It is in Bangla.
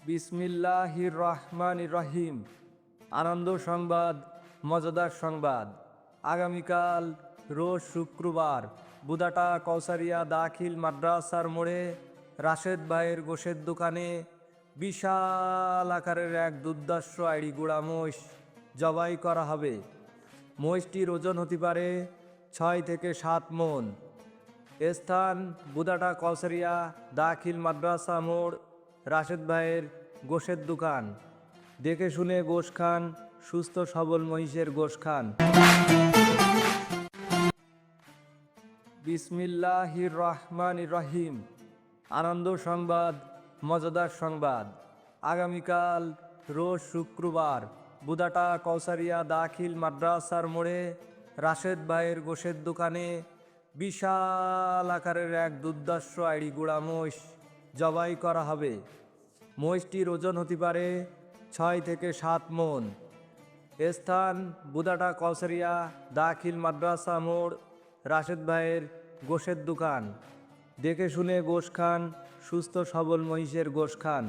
বিসমিল্লাহির রহমানির রহিম। আনন্দ সংবাদ, মজাদার সংবাদ। আগামীকাল রোজ শুক্রবার বুদাটা কৌসারিয়া দাখিল মাদ্রাসার মোড়ে রাশেদ ভাইয়ের গোশের দোকানে বিশাল আকারের এক দুর্ধর্ষ আইড়ি গুড়া মহিষ জবাই করা হবে। মহিষটির ওজন হতে পারে 6 থেকে 7 মণ। স্থান বুদাটা কৌসারিয়া দাখিল মাদ্রাসা মোড়, রাশেদ ভাইয়ের গোশের দোকান। দেখে শুনে গোশ খান, সুস্থ সবল মহিষের গোশ খান। বিসমিল্লাহির রহমানির রহিম। আনন্দ সংবাদ, মজাদার সংবাদ। আগামীকাল রোজ শুক্রবার বুদাটা কৌসারিয়া দাখিল মাদ্রাসার মোড়ে রাশেদ ভাইয়ের গোশের দোকানে বিশাল আকারের এক দুর্ধর্ষ আইড়ি গুড়া মহিষ জবাই করা হবে। মহিষটির ওজন হতে পারে 6 থেকে 7 মণ। স্থান বুদাটা কৌসারিয়া দাখিল মাদ্রাসা মোড়, রাশেদ ভাইয়ের গোশের দোকান। দেখে শুনে গোশ খান, সুস্থ সবল মহিষের গোশ খান।